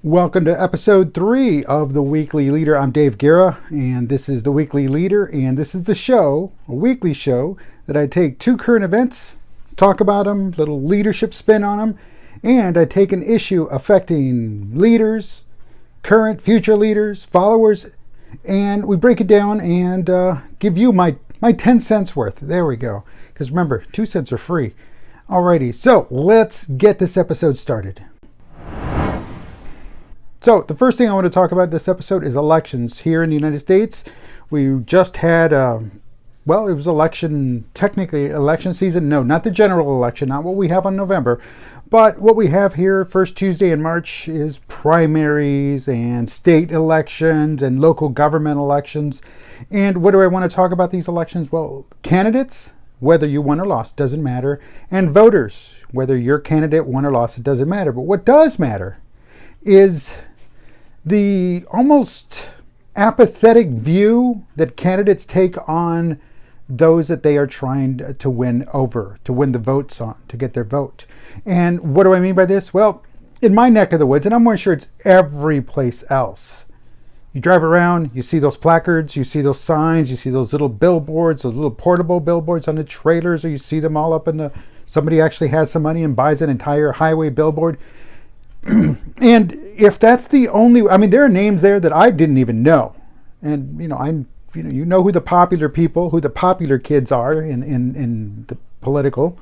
Welcome to episode 3 of The Weekly Leader. I'm Dave Guerra, and this is The Weekly Leader, and this is the show, a weekly show, that I take two current events, talk about them, little leadership spin on them, and I take an issue affecting leaders, current, future leaders, followers, and we break it down and give you my 10 cents worth. There we go. Because remember, 2 cents are free. Alrighty, so let's get this episode started. So the first thing I want to talk about this episode is elections here in the United States. We just had, it was technically election season. No, not the general election, not what we have on November. But what we have here, first Tuesday in March, is primaries and state elections and local government elections. And what do I want to talk about these elections? Well, candidates, whether you won or lost, doesn't matter. And voters, whether your candidate won or lost, it doesn't matter. But what does matter is the almost apathetic view that candidates take on those that they are trying to win over, to win the votes on, to get their vote. And what do I mean by this? Well, in my neck of the woods, and I'm more sure it's every place else, you drive around, you see those placards, you see those signs, you see those little billboards, those little portable billboards on the trailers, or you see them all up in somebody actually has some money and buys an entire highway billboard. And if that's the only, there are names there that I didn't even know. And, you know who the popular people, who the popular kids are in the political,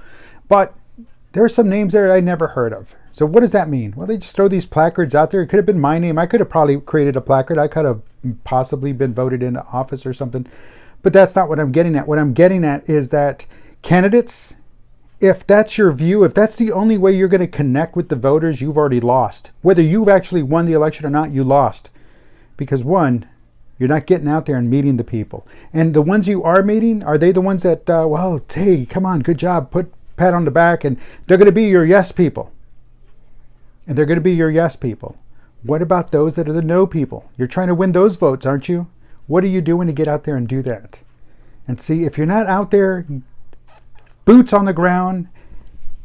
but there are some names there I never heard of. So what does that mean? Well, they just throw these placards out there. It could have been my name. I could have probably created a placard. I could have possibly been voted into office or something, but that's not what I'm getting at. What I'm getting at is that candidates, if that's your view, if that's the only way you're going to connect with the voters, you've already lost. Whether you've actually won the election or not, you lost. Because one, you're not getting out there and meeting the people. And the ones you are meeting, are they the ones that, hey, come on, good job, pat on the back, and they're going to be your yes people. And they're going to be your yes people. What about those that are the no people? You're trying to win those votes, aren't you? What are you doing to get out there and do that? And see, if you're not out there, boots on the ground,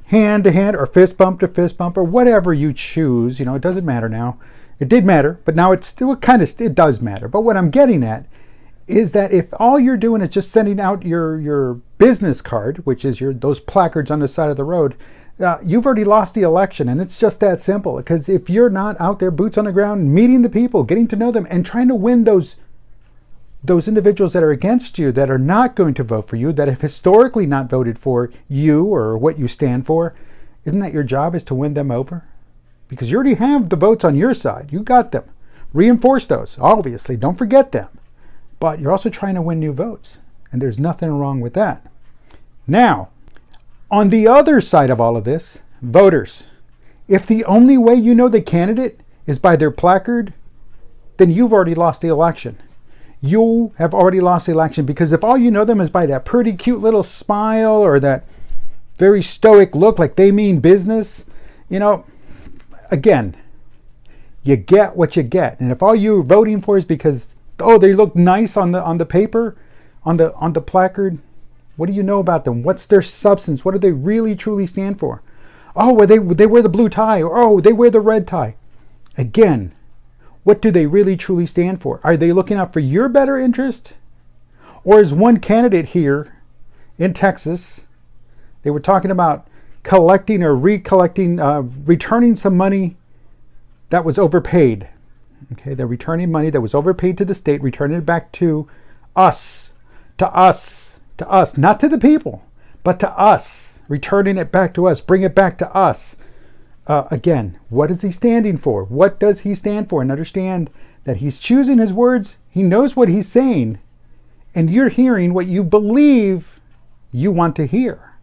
hand to hand, or fist bump to fist bump, or whatever you choose. It doesn't matter now. It did matter, but now it does matter. But what I'm getting at is that if all you're doing is just sending out your business card, which is those placards on the side of the road, you've already lost the election. And it's just that simple. Because if you're not out there, boots on the ground, meeting the people, getting to know them, and trying to win those individuals that are against you, that are not going to vote for you, that have historically not voted for you or what you stand for, isn't that your job, is to win them over? Because you already have the votes on your side. You got them. Reinforce those, obviously. Don't forget them. But you're also trying to win new votes. And there's nothing wrong with that. Now, on the other side of all of this, voters. If the only way you know the candidate is by their placard, then you've already lost the election. You have already lost the election, because if all you know them is by that pretty cute little smile or that very stoic look like they mean business, again, you get what you get. And if all you're voting for is because, they look nice on the paper, on the placard, what do you know about them? What's their substance? What do they really truly stand for? Oh, well, they wear the blue tie, or they wear the red tie. Again, what do they really truly stand for? Are they looking out for your better interest? Or is one candidate here in Texas, they were talking about collecting or returning some money that was overpaid. Okay, they're returning money that was overpaid to the state, returning it back to us, not to the people, but to us, returning it back to us, bring it back to us. Again, what is he standing for? What does he stand for? And understand that he's choosing his words. He knows what he's saying. And you're hearing what you believe you want to hear.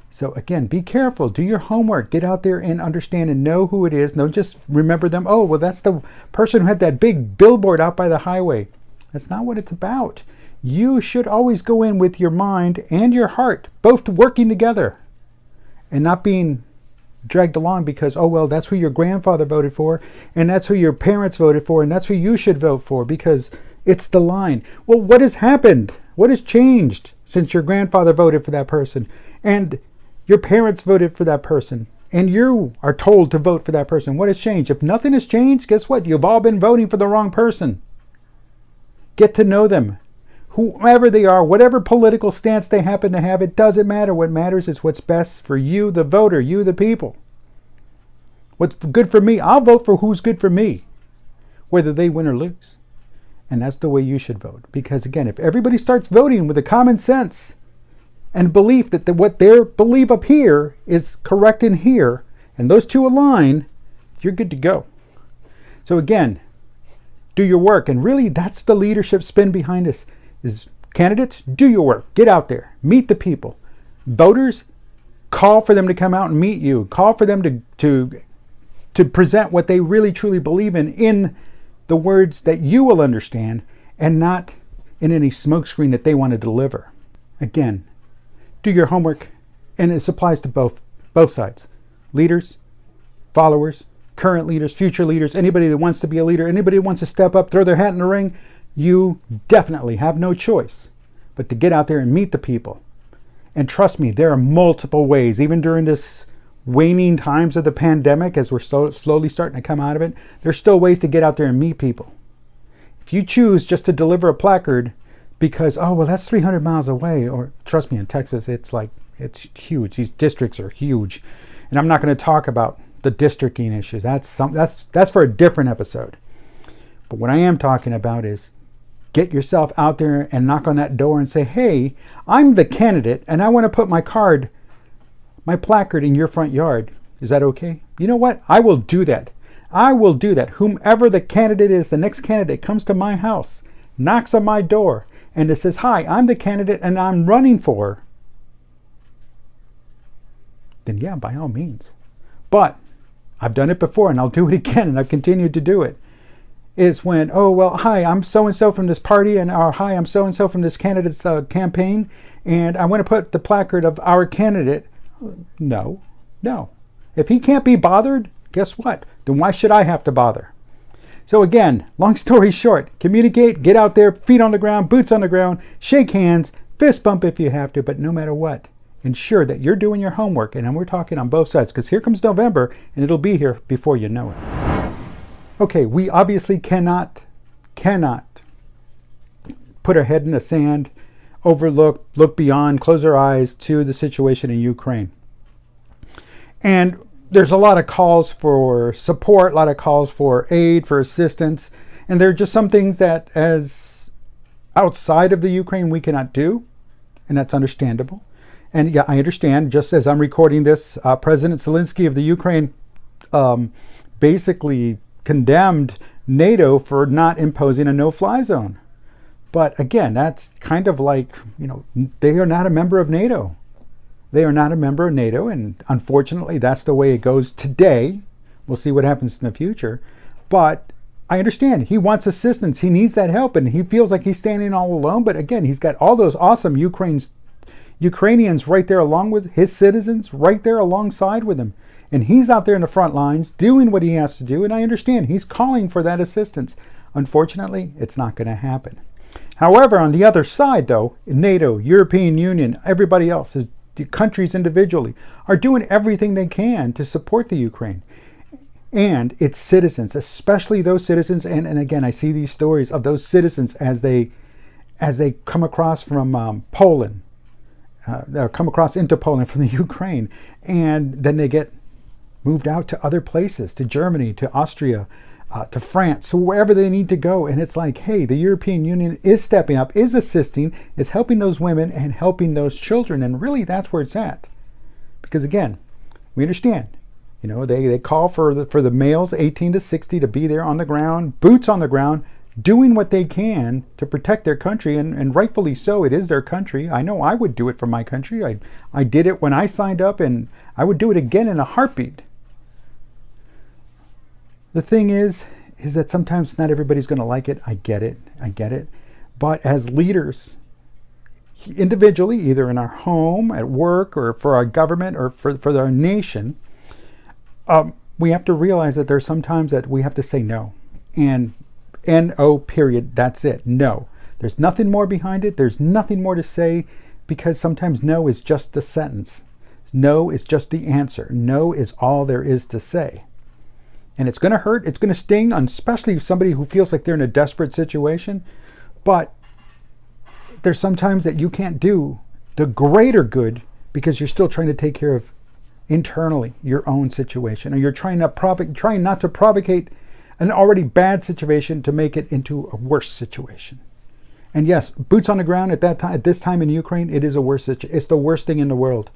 So again, be careful. Do your homework. Get out there and understand and know who it is. Don't just remember them. Oh, well, that's the person who had that big billboard out by the highway. That's not what it's about. You should always go in with your mind and your heart, both working together, and not being dragged along because, that's who your grandfather voted for, and that's who your parents voted for, and that's who you should vote for because it's the line. Well, what has happened? What has changed since your grandfather voted for that person and your parents voted for that person? and you are told to vote for that person. What has changed? If nothing has changed, guess what? You've all been voting for the wrong person. Get to know them. Whoever they are, whatever political stance they happen to have, it doesn't matter. What matters is what's best for you, the voter, you, the people. What's good for me, I'll vote for who's good for me, whether they win or lose. And that's the way you should vote. Because again, if everybody starts voting with a common sense and belief that what they believe up here is correct in here, and those two align, you're good to go. So again, do your work. And really, that's the leadership spin behind this. Is candidates, do your work. Get out there. Meet the people. Voters, call for them to come out and meet you. Call for them to present what they really truly believe in the words that you will understand, and not in any smokescreen that they want to deliver. Again, do your homework, and it applies to both sides. Leaders, followers, current leaders, future leaders, anybody that wants to be a leader, anybody that wants to step up, throw their hat in the ring, you definitely have no choice but to get out there and meet the people. And trust me, there are multiple ways, even during this waning times of the pandemic, as we're slowly starting to come out of it, there's still ways to get out there and meet people. If you choose just to deliver a placard because, oh, well, that's 300 miles away, or trust me, in Texas, it's huge. These districts are huge. And I'm not going to talk about the districting issues. That's for a different episode. But what I am talking about is get yourself out there and knock on that door and say, hey, I'm the candidate and I want to put my placard in your front yard. Is that okay? You know what? I will do that. I will do that. Whomever the candidate is, the next candidate comes to my house, knocks on my door, and it says, hi, I'm the candidate and I'm running for, then yeah, by all means. But I've done it before and I'll do it again, and I've continued to do it. Is when, oh, well, hi, I'm so-and-so from this party, or hi, I'm so-and-so from this candidate's campaign, and I want to put the placard of our candidate. No. If he can't be bothered, guess what? Then why should I have to bother? So again, long story short, communicate, get out there, feet on the ground, boots on the ground, shake hands, fist bump if you have to, but no matter what, ensure that you're doing your homework. And we're talking on both sides, because here comes November, and it'll be here before you know it. Okay, we obviously cannot put our head in the sand, look beyond, close our eyes to the situation in Ukraine. And there's a lot of calls for support, a lot of calls for aid, for assistance, and there are just some things that as outside of the Ukraine we cannot do, and that's understandable. And yeah, I understand, just as I'm recording this, President Zelensky of the Ukraine basically condemned NATO for not imposing a no-fly zone. But again, that's kind of like, they are not a member of NATO. They are not a member of NATO, and unfortunately, that's the way it goes today. We'll see what happens in the future. But I understand. He wants assistance. He needs that help, and he feels like he's standing all alone. But again, he's got all those awesome Ukrainians right there along with his citizens, right there alongside with him. And he's out there in the front lines doing what he has to do, and I understand. He's calling for that assistance. Unfortunately, it's not going to happen. However, on the other side, though, NATO, European Union, everybody else, the countries individually, are doing everything they can to support the Ukraine and its citizens, especially those citizens. And again, I see these stories of those citizens as they come across from Poland, or come across into Poland from the Ukraine, and then they get moved out to other places, to Germany, to Austria, to France, so wherever they need to go. And it's like, hey, the European Union is stepping up, is assisting, is helping those women and helping those children. And really, that's where it's at. Because again, we understand, they call for the males 18 to 60 to be there on the ground, boots on the ground, doing what they can to protect their country. And rightfully so, it is their country. I know I would do it for my country. I did it when I signed up, and I would do it again in a heartbeat. The thing is that sometimes not everybody's going to like it. I get it. But as leaders, individually, either in our home, at work, or for our government, or for our nation, we have to realize that there's sometimes that we have to say no. And N-O, period. That's it. No. There's nothing more behind it. There's nothing more to say, because sometimes no is just the sentence. No is just the answer. No is all there is to say. And it's going to hurt. It's going to sting, especially somebody who feels like they're in a desperate situation. But there's sometimes that you can't do the greater good because you're still trying to take care of internally your own situation, or you're trying not to provocate an already bad situation to make it into a worse situation. And yes, boots on the ground at this time in Ukraine, it is a worse situation. It's the worst thing in the world.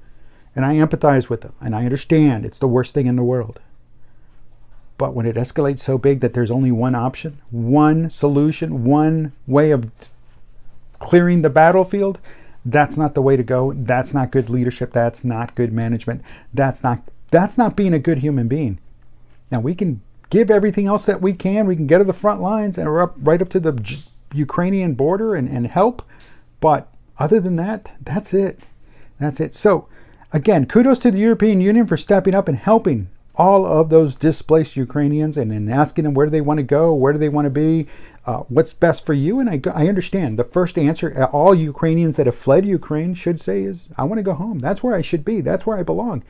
And I empathize with them, and I understand it's the worst thing in the world. But when it escalates so big that there's only one option, one solution, one way of clearing the battlefield, that's not the way to go. That's not good leadership. That's not good management. That's not being a good human being. Now, we can give everything else that we can. We can get to the front lines and we're right up to the Ukrainian border and help. But other than that, that's it. That's it. So, again, kudos to the European Union for stepping up and helping all of those displaced Ukrainians and asking them where do they want to go, where do they want to be, what's best for you. And I understand the first answer all Ukrainians that have fled Ukraine should say is, I want to go home. That's where I should be. That's where I belong.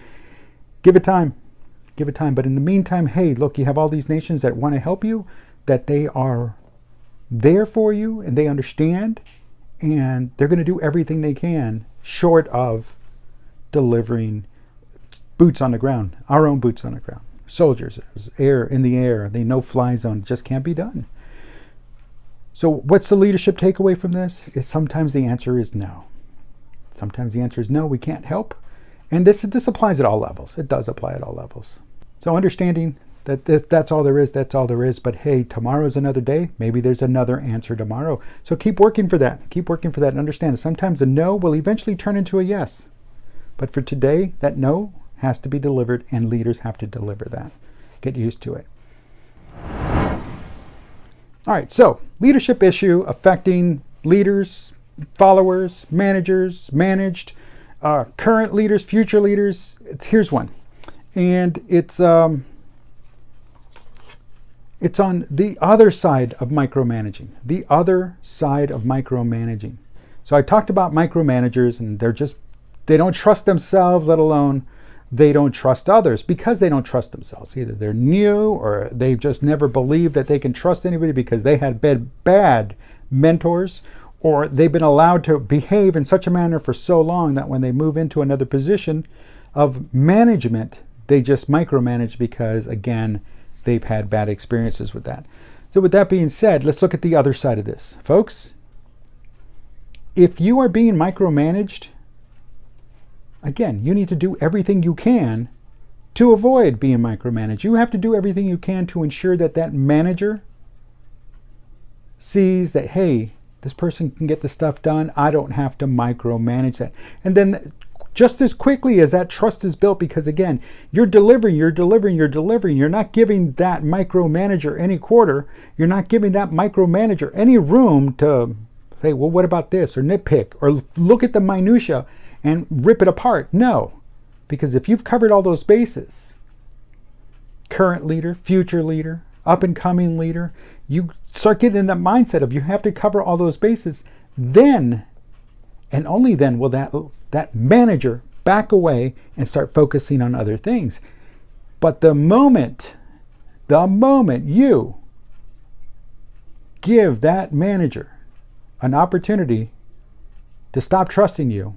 Give it time. Give it time. But in the meantime, hey, look, you have all these nations that want to help you, that they are there for you and they understand, and they're going to do everything they can short of delivering boots on the ground, our own boots on the ground. Soldiers, air in the air, the no-fly zone, it just can't be done. So what's the leadership takeaway from this? Is sometimes the answer is no. Sometimes the answer is no, we can't help. And this applies at all levels. It does apply at all levels. So understanding that that's all there is, that's all there is. But hey, tomorrow's another day. Maybe there's another answer tomorrow. So keep working for that. Keep working for that and understand that sometimes a no will eventually turn into a yes. But for today, that no has to be delivered, and leaders have to deliver that. Get used to it. All right, so leadership issue affecting leaders, followers, managers, managed, current leaders, future leaders. Here's one, and it's on the other side of micromanaging. The other side of micromanaging. So I talked about micromanagers, and they don't trust themselves, let alone they don't trust others because they don't trust themselves. Either they're new or they've just never believed that they can trust anybody because they had bad mentors, or they've been allowed to behave in such a manner for so long that when they move into another position of management, they just micromanage because, again, they've had bad experiences with that. So with that being said, let's look at the other side of this. Folks, if you are being micromanaged, again, you need to do everything you can to avoid being micromanaged. You have to do everything you can to ensure that that manager sees that, hey, this person can get the stuff done. I don't have to micromanage that. And then just as quickly as that trust is built, because again, you're delivering. You're not giving that micromanager any quarter. You're not giving that micromanager any room to say, well, what about this? Or nitpick, or look at the minutia and rip it apart. No, because if you've covered all those bases, current leader, future leader, up and coming leader, you start getting in that mindset of you have to cover all those bases. Then, and only then, will that manager back away and start focusing on other things. But the moment you give that manager an opportunity to stop trusting you,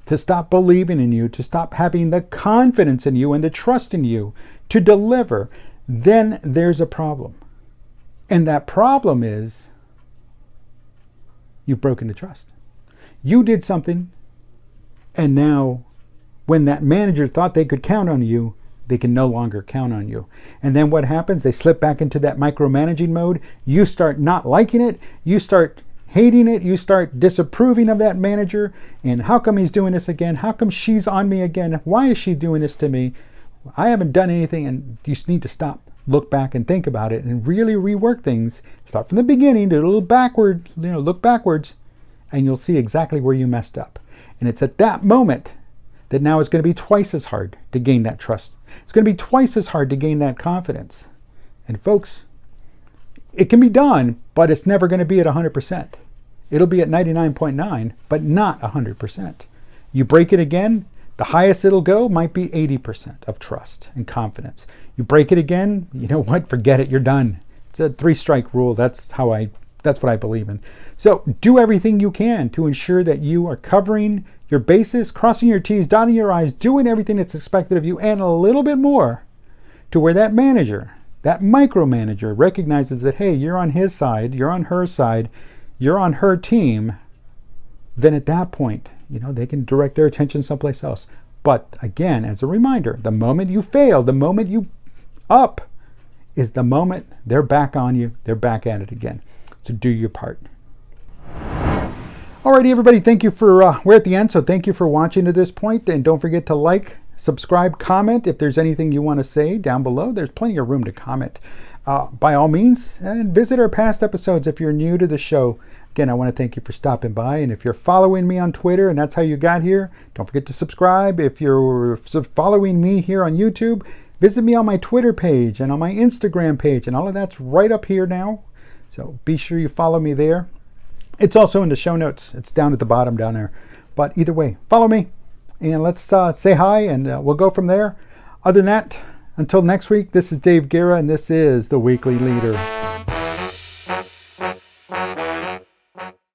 to stop believing in you, to stop having the confidence in you and the trust in you to deliver, then there's a problem. And that problem is you've broken the trust. You did something, and now when that manager thought they could count on you, they can no longer count on you. And then what happens? They slip back into that micromanaging mode. You start not liking it. You start hating it. You start disapproving of that manager. And how come he's doing this again? How come she's on me again? Why is she doing this to me? I haven't done anything. And you just need to stop, look back and think about it and really rework things. Start from the beginning, do a little backward, look backwards, and you'll see exactly where you messed up. And it's at that moment that now it's going to be twice as hard to gain that trust. It's going to be twice as hard to gain that confidence. And folks, it can be done, but it's never going to be at 100%. It'll be at 99.9, but not 100%. You break it again, The highest it'll go might be 80% of trust and confidence. You break it again, you know what? Forget it. You're done. It's a 3-strike rule. That's what I believe in. So do everything you can to ensure that you are covering your bases, crossing your T's, dotting your I's, doing everything that's expected of you, and a little bit more, to where that manager, that micromanager, recognizes that, hey, you're on his side, you're on her side, you're on her team. Then at that point, they can direct their attention someplace else. But again, as a reminder, the moment you fail, the moment you up, is the moment they're back on you, they're back at it again. So do your part. Alrighty, everybody, thank you for, we're at the end, so thank you for watching to this point. And don't forget to like, subscribe, comment. If there's anything you want to say down below, there's plenty of room to comment. By all means, and visit our past episodes if you're new to the show. Again, I want to thank you for stopping by. And if you're following me on Twitter and that's how you got here, don't forget to subscribe. If you're following me here on YouTube, visit me on my Twitter page and on my Instagram page. And all of that's right up here now. So be sure you follow me there. It's also in the show notes. It's down at the bottom down there. But either way, follow me. And let's say hi and we'll go from there. Other than that, until next week, this is Dave Guerra and this is The Weekly Leader.